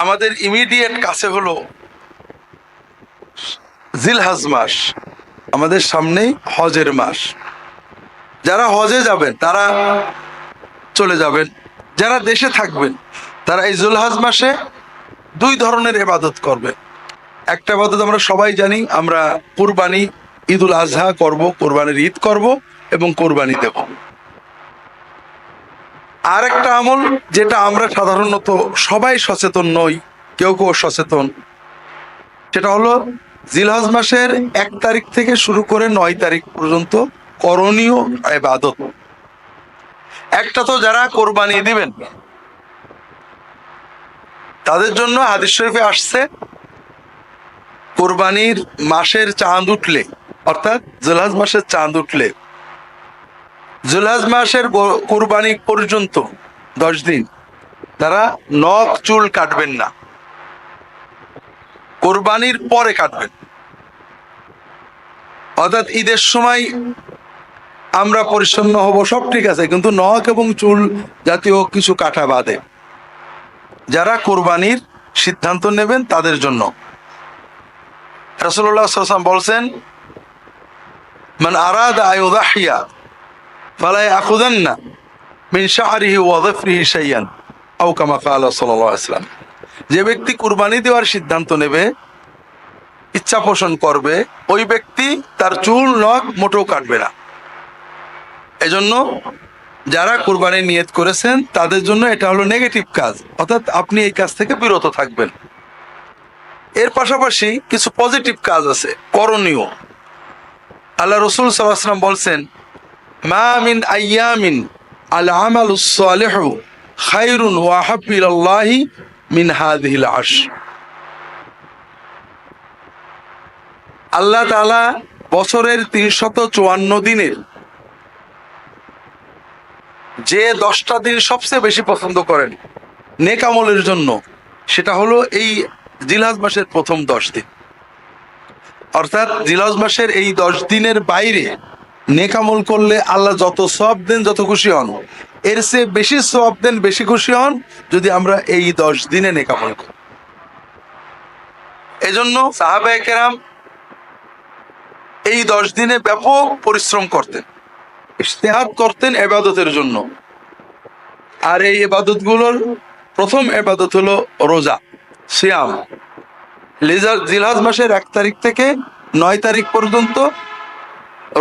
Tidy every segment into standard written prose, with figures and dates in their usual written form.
আমাদের ইমিডিয়েট কাছে হলো জিলহজ মাস, আমাদের সামনেই হজের মাস। যারা হজে যাবেন তারা চলে যাবেন, যারা দেশে থাকবেন তারা এই জিলহজ মাসে দুই ধরনের ইবাদত করবে। একটা ইবাদত আমরা সবাই জানি, আমরা কুরবানি ঈদুল আজহা করব, কোরবানির ঈদ করব এবং কোরবানি দেব। আর একটা আমল যেটা আমরা সাধারণত সবাই সচেতন নই, কেউ কেউ সচেতন, সেটা হলো জিলহজ মাসের 1 তারিখ থেকে শুরু করে 9 তারিখ পর্যন্ত করণীয় ইবাদত। একটা তো যারা কোরবানি দিবেন তাদের জন্য হাদিস শরীফে আসছে, কোরবানির মাসের চাঁদ উঠলে, অর্থাৎ জিলহজ মাসের চাঁদ উঠলে, জিলহজ মাসের কোরবানি পর্যন্ত 10 দিন তারা নখ চুল কাটবেন না, কোরবানির পরে কাটবেন। অর্থাৎ ঈদের সময় আমরা পরিচ্ছন্ন হব, সব ঠিক আছে, কিন্তু নখ এবং চুল জাতীয় কিছু কাটা বাদে যারা কোরবানির সিদ্ধান্ত নেবেন তাদের জন্য রাসূলুল্লাহ সাল্লাল্লাহু আলাইহি ওয়াসাল্লাম বলছেন, মান আরাদা আইয়ুযাহিয়া ফালা ইয়াখুযান্না মিন শা'রিহি ওয়া যিফরিহি শাইআন আও কামা ক্বালা সাল্লাল্লাহু আলাইহি ওয়াসাল্লাম। যে ব্যক্তি কুরবানি দেওয়ার সিদ্ধান্ত নেবে, ইচ্ছা পোষণ করবে, ওই ব্যক্তি তার চুল নখ মোটেও কাটবে না। এজন্য যারা কুরবানি নিয়ত করেছেন তাদের জন্য এটা হলো নেগেটিভ কাজ, অর্থাৎ আপনি এই কাজ থেকে বিরত থাকবেন। এর পাশাপাশি কিছু পজিটিভ কাজ আছে করণীয়। আল্লাহ রাসূল সাল্লাল্লাহু আলাইহি ওয়াসাল্লাম বলছেন, মা মিন আইয়ামিন আল আমালুস সালিহু খায়রুন ওয়া আহাব্বু ইলাল্লাহি মিন হাযিহিল আশর। আল্লাহ তাআলা বছরের 354 দিনের যে 10টা দিন সবচেয়ে বেশি পছন্দ করেন নেক আমলের জন্য, সেটা হলো এই জিলহজ মাসের প্রথম 10 দিন। অর্থাৎ জিলহজ মাসের এই 10 দিনের বাইরে নেক আমল করলে আল্লাহ যত সওয়াব দেন, যত খুশি হন, এর চেয়ে বেশি সওয়াব দেন, বেশি খুশি হন যদি আমরা এই 10 দিনে নেক আমল করি। এজন্য সাহাবায়ে কেরাম এই 10 দিনে ব্যাপক পরিশ্রম করতেন, ইজতিহাদ করতেন ইবাদতের জন্য। আর এই ইবাদতগুলোর প্রথম ইবাদত হলো রোজা, সিয়াম। জিলহজ মাসের 1 তারিখ থেকে 9 তারিখ পর্যন্ত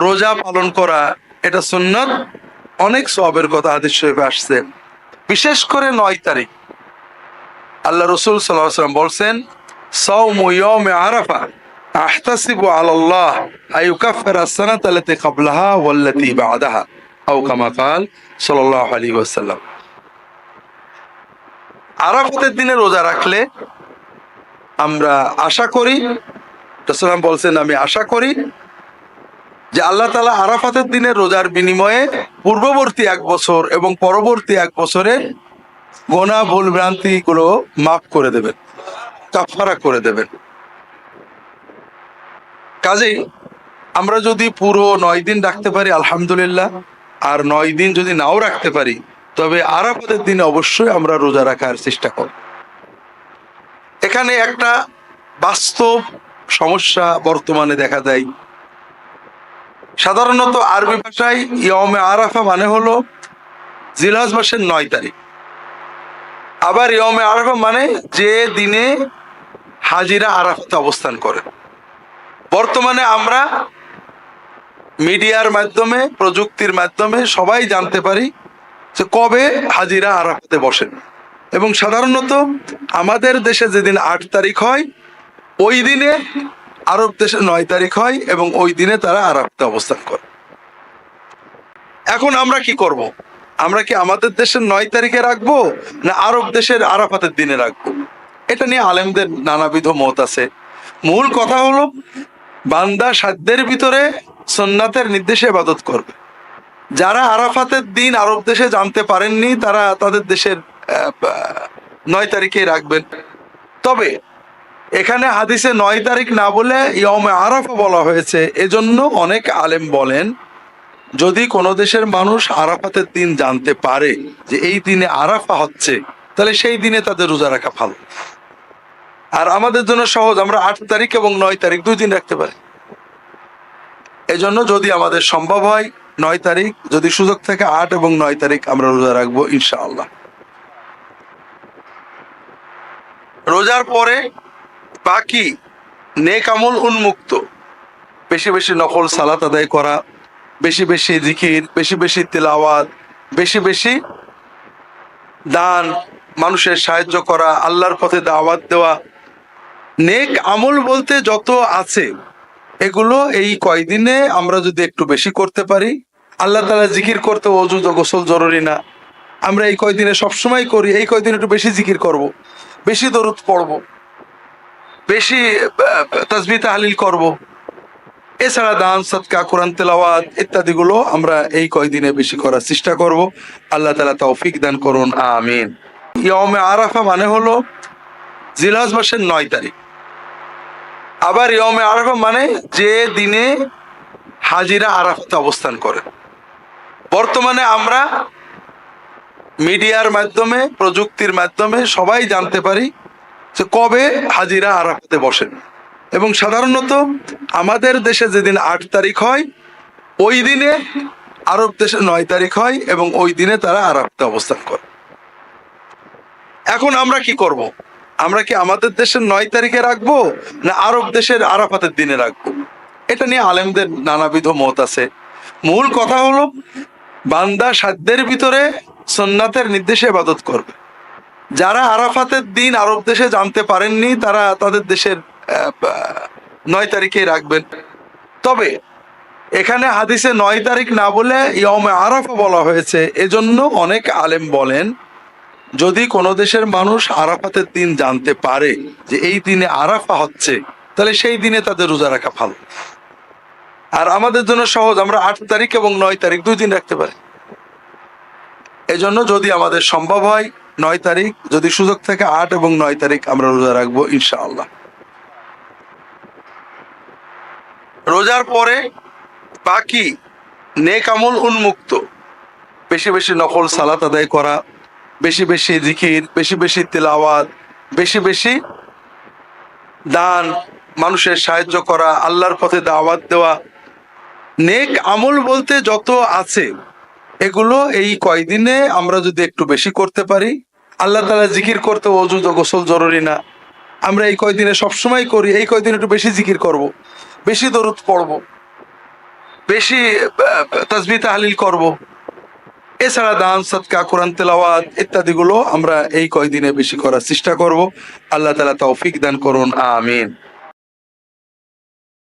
রোজা পালন করা, এটা সুন্নাত। অনেক সওয়াবের কথা হাদিস শরীফে আসছে। বিশেষ করে 9 তারিখ আল্লাহ রাসূল সাল্লাল্লাহু আলাইহি ওয়াসাল্লাম বলছেন, সাওমু ইয়াউমি আরাফা আহতাসিবু আলাল্লাহ আইয়ুকাফিরা আস-সানাতা আল্লাতী ক্বাবলাহা ওয়াল্লাতী বা'দাহা আও কামা ক্বাল সাল্লাল্লাহু আলাইহি ওয়াসাল্লাম। আরাফাতের দিনে রোজা রাখলে আমরা আশা করি, রাসূল বলছেন, আমি আশা করি যে আল্লাহ তাআলা আরাফাতের দিনে রোজার বিনিময়ে পূর্ববর্তী 1 বছর এবং পরবর্তী 1 বছরের গুনাহ ভুল ভ্রান্তি গুলো মাফ করে দেবেন, কাফারা করে দেবেন। কাজেই আমরা যদি পুরো 9 দিন রাখতে পারি আলহামদুলিল্লাহ, আর 9 দিন যদি নাও রাখতে পারি তবে আরাফাতের দিনে অবশ্যই আমরা রোজা রাখার চেষ্টা করব। এখানে একটা বাস্তব সমস্যা বর্তমানে দেখা যায়। সাধারণত আরবি ভাষায় ইয়মে আরাফা মানে হলো জিলহজ মাসের 9 তারিখ, আবার ইয়মে আরাফা মানে যে দিনে হাজিরা আরাফাতে অবস্থান করে। বর্তমানে আমরা মিডিয়ার মাধ্যমে, প্রযুক্তির মাধ্যমে সবাই জানতে পারি যে কবে হাজিরা আরাফাতে বসেন, এবং সাধারণত আমাদের দেশে যেদিন 8 তারিখ হয় ওই দিনে আরব দেশে 9 তারিখ হয়, এবং ওই দিনে তারা আরাফাতে অবস্থান করে। এখন আমরা কি করব? আমরা কি আমাদের দেশের 9 তারিখে রাখবো না আরব দেশের আরাফাতের দিনে রাখবো? এটা নিয়ে আলেমদের নানাবিধ মত আছে। মূল কথা হলো বান্দা সাধ্যের ভিতরে সুন্নাতের নির্দেশে ইবাদত করবে। যারা আরাফাতের দিন আরব দেশে জানতে পারেননি তারা তাদের দেশের 9 তারিখেই রাখবেন। তবে এখানে হাদিসে 9 তারিখ না বলে ইয়মে আরাফা বলা হয়েছে, এজন্য অনেক আলেম বলেন যদি কোনো দেশের মানুষ আরাফাতের দিন জানতে পারে যে এই দিনে আরাফা হচ্ছে, তাহলে সেই দিনে তাদের রোজা রাখা ভালো। আর আমাদের জন্য সহজ, আমরা 8 তারিখ এবং 9 তারিখ 2 দিন রাখতে পারি। এজন্য যদি আমাদের সম্ভব হয় 9 তারিখ, যদি সুযোগ থাকে 8 এবং 9 তারিখ আমরা রোজা রাখবো ইনশাআল্লাহ। রোজার পরে বাকি নেক আমল উন্মুক্ত, বেশি বেশি নফল সালাত আদায় করা, বেশি বেশি জিকির, বেশি বেশি তিলাওয়াত, বেশি বেশি দান, মানুষের সাহায্য করা, আল্লাহর পথে দাওয়াত দেওয়া, নেক আমল বলতে যত আছে এগুলো এই কয়দিনে আমরা যদি একটু বেশি করতে পারি। আল্লাহ তাআলা জিকির করতে ওযু গোসল জরুরি না, আমরা এই কয়দিনে সবসময় করি, এই কয়দিন একটু বেশি জিকির করব, বেশি দরুদ পড়ব, বেশি তাসবিহ তাহলিল করব। এছাড়া দান সদকা কোরআন তেলাওয়াত ইত্যাদিগুলো আমরা এই কয়দিনে বেশি করার চেষ্টা করব। আল্লাহ তাআলা তৌফিক দান করুন, আমিন। ইয়মে আরাফা মানে হলো জিলহজ মাসের 9 তারিখ। আবার ইয়মে আরাফা মানে যে দিনে হাজিরা আরাফাতে অবস্থান করে। বর্তমানে আমরা মিডিয়ার মাধ্যমে, প্রযুক্তির মাধ্যমে সবাই জানতে পারি যে কবে হাজিরা আরাফাতে বসেন, এবং সাধারণত আমাদের দেশে যেদিন 8 তারিখ হয় ওই দিনে আরব দেশে 9 তারিখ হয়, এবং ওই দিনে তারা আরাফাতে অবস্থান করে। এখন আমরা কি করব? আমরা কি আমাদের দেশের 9 তারিখে রাখবো না আরব দেশের আরাফাতের দিনে রাখবো? এটা নিয়ে আলেমদের নানাবিধ মত আছে। মূল কথা হলো বান্দা সাধ্যের ভিতরে সুন্নাতের নির্দেশে ইবাদত করবে। যারা আরাফাতের দিন আরব দেশে জানতে পারেননি তারা তাদের দেশের 9 তারিখেই রাখবেন। তবে এখানে হাদিসে 9 তারিখ না বলে ইয়মে আরাফা বলা হয়েছে, এজন্য অনেক আলেম বলেন যদি কোনো দেশের মানুষ আরাফাতের দিন জানতে পারে যে এই দিনে আরাফা হচ্ছে, তাহলে সেই দিনে তাদের রোজা রাখা ভালো। আর আমাদের জন্য সহজ, আমরা 8 তারিখ এবং 9 তারিখ 2 দিন রাখতে পারি। এজন্য যদি আমাদের সম্ভব হয় 9 তারিখ, যদি সুযোগ থাকে 8 এবং 9 তারিখ আমরা রোজা রাখবো ইনশাআল্লাহ। রোজার পরে বাকি নেক আমল উন্মুক্ত, বেশি বেশি নফল সালাত আদায় করা, বেশি বেশি জিকির, বেশি বেশি তিলাওয়াত, বেশি বেশি দান, মানুষের সাহায্য করা, আল্লাহর পথে দাওয়াত দেওয়া, নেক আমল বলতে যত আছে এগুলো এই কয়দিনে আমরা যদি একটু বেশি করতে পারি। আল্লাহ তাআলা জিকির করতে ওযু গোসল জরুরি না, আমরা এই কয়দিনে সবসময় করি, এই কয়দিন একটু বেশি জিকির করব, বেশি দরুদ পড়ব, বেশি তাসবিহ তাহলিল করব। এছাড়া দান সদকা কোরআন তেলাওয়াত ইত্যাদিগুলো আমরা এই কয়দিনে বেশি করার চেষ্টা করব। আল্লাহ তাআলা তৌফিক দান করুন, আমিন।